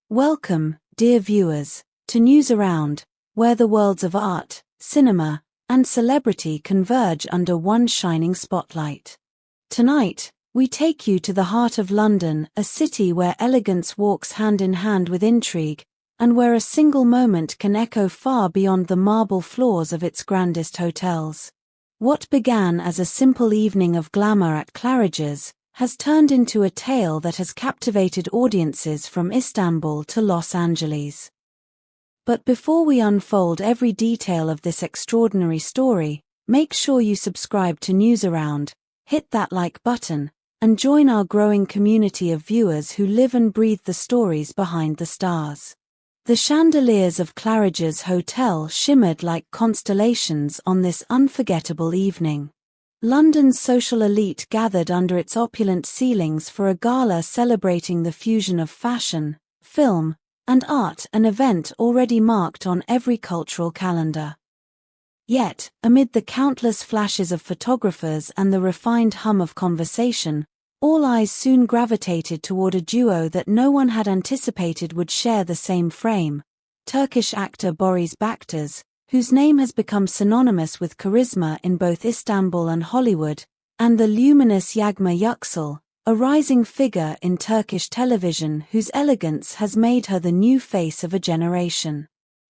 Welcome, dear viewers, to News Around, where the worlds of art, cinema, and celebrity converge under one shining spotlight. Tonight, we take you to the heart of London, a city where elegance walks hand in hand with intrigue, and where a single moment can echo far beyond the marble floors of its grandest hotels. What began as a simple evening of glamour at Claridge's has turned into a tale that has captivated audiences from Istanbul to Los Angeles. But before we unfold every detail of this extraordinary story, make sure you subscribe to News Around, hit that like button, and join our growing community of viewers who live and breathe the stories behind the stars. The chandeliers of Claridge's hotel shimmered like constellations on this unforgettable evening. London's social elite gathered under its opulent ceilings for a gala celebrating the fusion of fashion, film, and art, an event already marked on every cultural calendar. Yet, amid the countless flashes of photographers and the refined hum of conversation, all eyes soon gravitated toward a duo that no one had anticipated would share the same frame: Turkish actor Barış Baktaş, whose name has become synonymous with charisma in both Istanbul and Hollywood, and the luminous Yagma Yüksel, a rising figure in Turkish television whose elegance has made her the new face of a generation.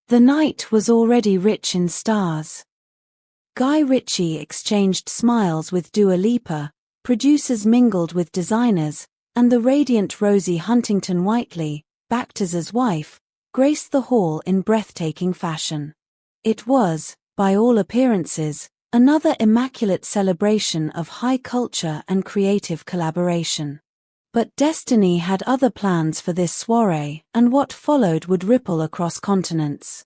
The night was already rich in stars. Guy Ritchie exchanged smiles with Dua Lipa, producers mingled with designers, and the radiant Rosie Huntington-Whiteley, Baktaş's wife, graced the hall in breathtaking fashion. It was, by all appearances, another immaculate celebration of high culture and creative collaboration. But destiny had other plans for this soirée, and what followed would ripple across continents.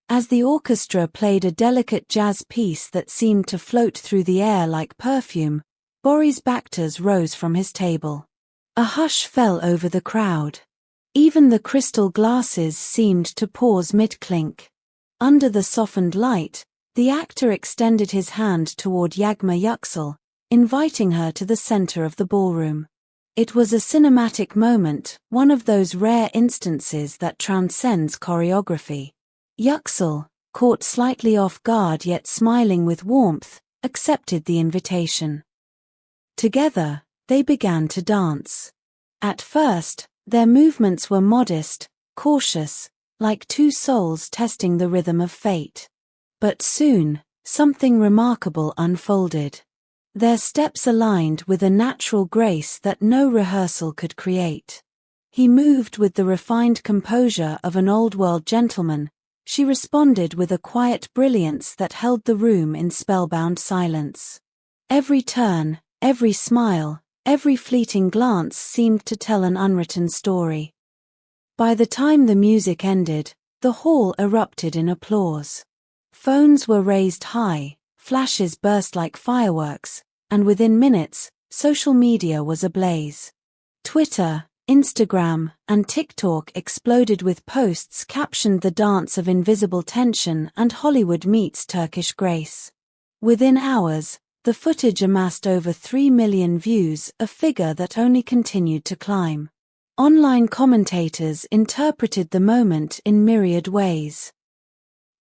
As the orchestra played a delicate jazz piece that seemed to float through the air like perfume, Barış Baktaş rose from his table. A hush fell over the crowd. Even the crystal glasses seemed to pause mid-clink. Under the softened light, the actor extended his hand toward Yagma Yüksel, inviting her to the center of the ballroom. It was a cinematic moment, one of those rare instances that transcends choreography. Yüksel, caught slightly off guard yet smiling with warmth, accepted the invitation. Together, they began to dance. At first, their movements were modest, cautious, like two souls testing the rhythm of fate. But soon, something remarkable unfolded. Their steps aligned with a natural grace that no rehearsal could create. He moved with the refined composure of an old-world gentleman. She responded with a quiet brilliance that held the room in spellbound silence. Every turn, every smile, every fleeting glance seemed to tell an unwritten story. By the time the music ended, the hall erupted in applause. Phones were raised high, flashes burst like fireworks, and within minutes, social media was ablaze. Twitter, Instagram, and TikTok exploded with posts captioned "The Dance of Invisible Tension" and "Hollywood meets Turkish Grace." Within hours, the footage amassed over 3 million views, a figure that only continued to climb. Online commentators interpreted the moment in myriad ways.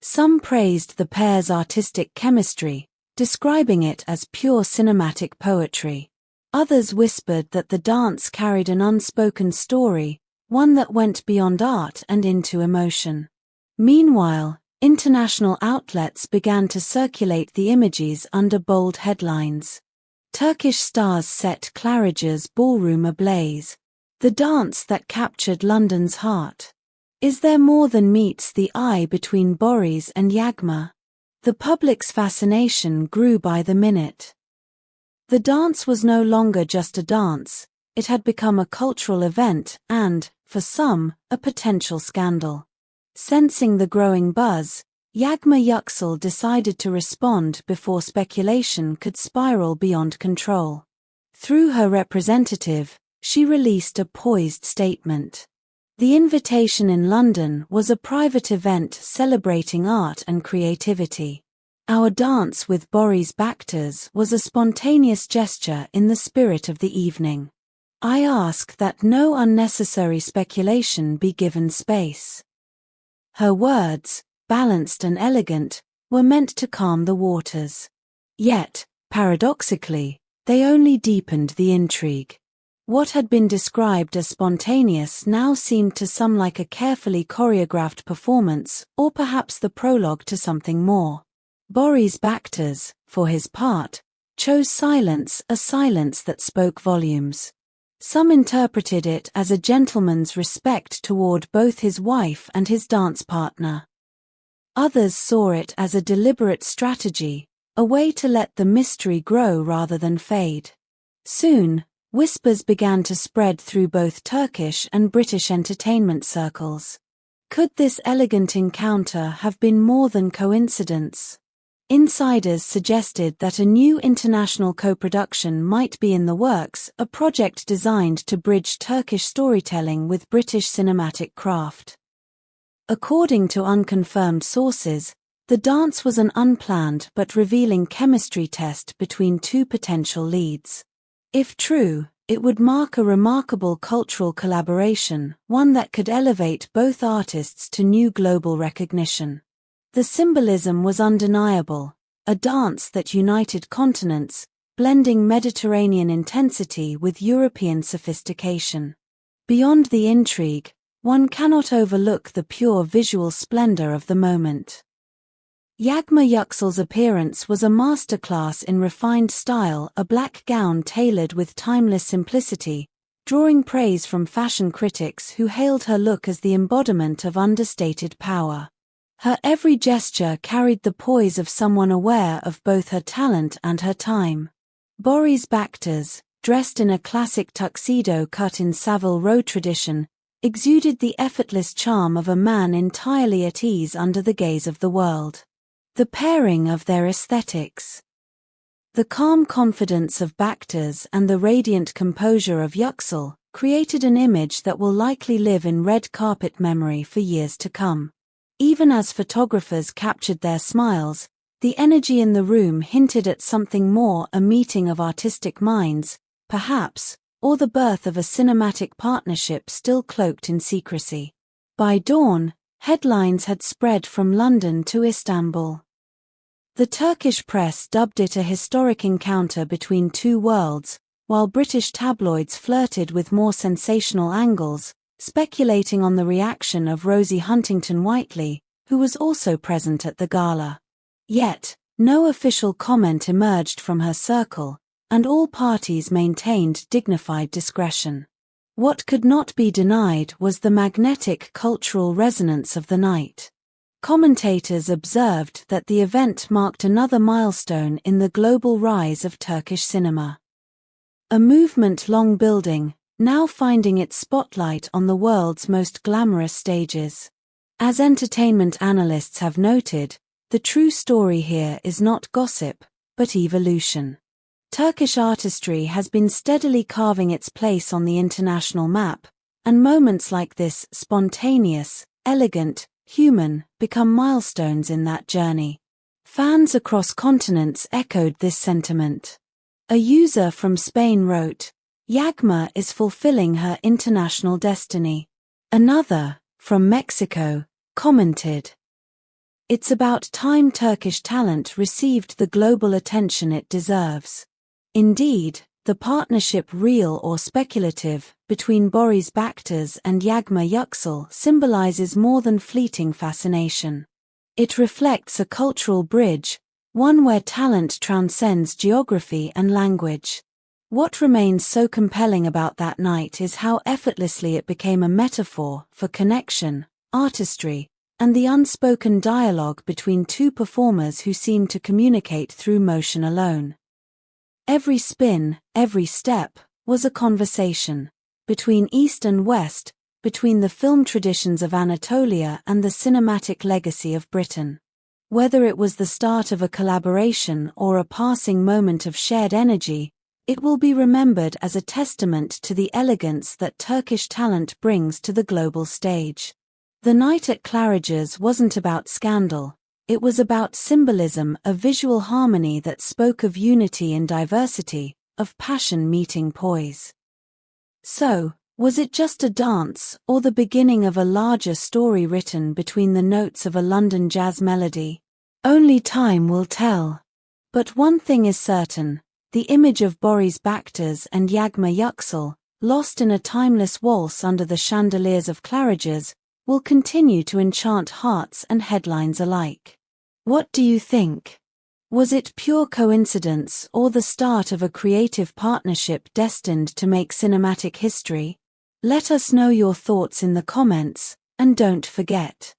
Some praised the pair's artistic chemistry, describing it as pure cinematic poetry. Others whispered that the dance carried an unspoken story, one that went beyond art and into emotion. Meanwhile, international outlets began to circulate the images under bold headlines. Turkish stars set Claridge's ballroom ablaze. The dance that captured London's heart. Is there more than meets the eye between Barış and Yagma? The public's fascination grew by the minute. The dance was no longer just a dance, it had become a cultural event and, for some, a potential scandal. Sensing the growing buzz, Yagma Yüksel decided to respond before speculation could spiral beyond control. Through her representative, she released a poised statement. The invitation in London was a private event celebrating art and creativity. Our dance with Barış Baktaş was a spontaneous gesture in the spirit of the evening. I ask that no unnecessary speculation be given space." Her words, balanced and elegant, were meant to calm the waters. Yet, paradoxically, they only deepened the intrigue. What had been described as spontaneous now seemed to some like a carefully choreographed performance, or perhaps the prologue to something more. Boris Baktaş, for his part, chose silence, a silence that spoke volumes. Some interpreted it as a gentleman's respect toward both his wife and his dance partner. Others saw it as a deliberate strategy, a way to let the mystery grow rather than fade. Soon, whispers began to spread through both Turkish and British entertainment circles. Could this elegant encounter have been more than coincidence? Insiders suggested that a new international co-production might be in the works, a project designed to bridge Turkish storytelling with British cinematic craft. According to unconfirmed sources, the dance was an unplanned but revealing chemistry test between two potential leads. If true, it would mark a remarkable cultural collaboration, one that could elevate both artists to new global recognition. The symbolism was undeniable, a dance that united continents, blending Mediterranean intensity with European sophistication. Beyond the intrigue, one cannot overlook the pure visual splendor of the moment. Yagma Yüksel's appearance was a masterclass in refined style, a black gown tailored with timeless simplicity, drawing praise from fashion critics who hailed her look as the embodiment of understated power. Her every gesture carried the poise of someone aware of both her talent and her time. Boris Baktaş, dressed in a classic tuxedo cut in Savile Row tradition, exuded the effortless charm of a man entirely at ease under the gaze of the world. The pairing of their aesthetics. The calm confidence of Baktaş and the radiant composure of Yüksel created an image that will likely live in red carpet memory for years to come. Even as photographers captured their smiles, the energy in the room hinted at something more, a meeting of artistic minds, perhaps, or the birth of a cinematic partnership still cloaked in secrecy. By dawn, headlines had spread from London to Istanbul. The Turkish press dubbed it a historic encounter between two worlds, while British tabloids flirted with more sensational angles, speculating on the reaction of Rosie Huntington-Whiteley, who was also present at the gala. Yet, no official comment emerged from her circle, and all parties maintained dignified discretion. What could not be denied was the magnetic cultural resonance of the night. Commentators observed that the event marked another milestone in the global rise of Turkish cinema. A movement long building, now finding its spotlight on the world's most glamorous stages. As entertainment analysts have noted, the true story here is not gossip, but evolution. Turkish artistry has been steadily carving its place on the international map, and moments like this, spontaneous, elegant, human, become milestones in that journey. Fans across continents echoed this sentiment. A user from Spain wrote, "Yagma is fulfilling her international destiny." Another, from Mexico, commented, "It's about time Turkish talent received the global attention it deserves." Indeed, the partnership, real or speculative, between Boris Baktaş and Yagma Yüksel symbolizes more than fleeting fascination. It reflects a cultural bridge, one where talent transcends geography and language. What remains so compelling about that night is how effortlessly it became a metaphor for connection, artistry, and the unspoken dialogue between two performers who seemed to communicate through motion alone. Every spin, every step, was a conversation, between East and West, between the film traditions of Anatolia and the cinematic legacy of Britain. Whether it was the start of a collaboration or a passing moment of shared energy, it will be remembered as a testament to the elegance that Turkish talent brings to the global stage. The night at Claridge's wasn't about scandal, it was about symbolism, a visual harmony that spoke of unity in diversity, of passion meeting poise. So, was it just a dance, or the beginning of a larger story written between the notes of a London jazz melody? Only time will tell. But one thing is certain, the image of Boris Baktaş and Yagma Yüksel, lost in a timeless waltz under the chandeliers of Claridge's, will continue to enchant hearts and headlines alike. What do you think? Was it pure coincidence or the start of a creative partnership destined to make cinematic history? Let us know your thoughts in the comments, and don't forget.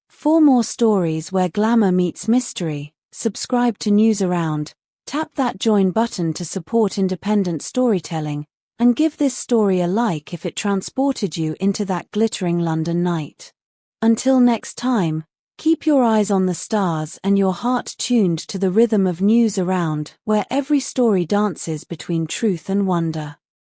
For more stories where glamour meets mystery, subscribe to News Around, tap that join button to support independent storytelling, and give this story a like if it transported you into that glittering London night. Until next time, keep your eyes on the stars and your heart tuned to the rhythm of News Around, where every story dances between truth and wonder.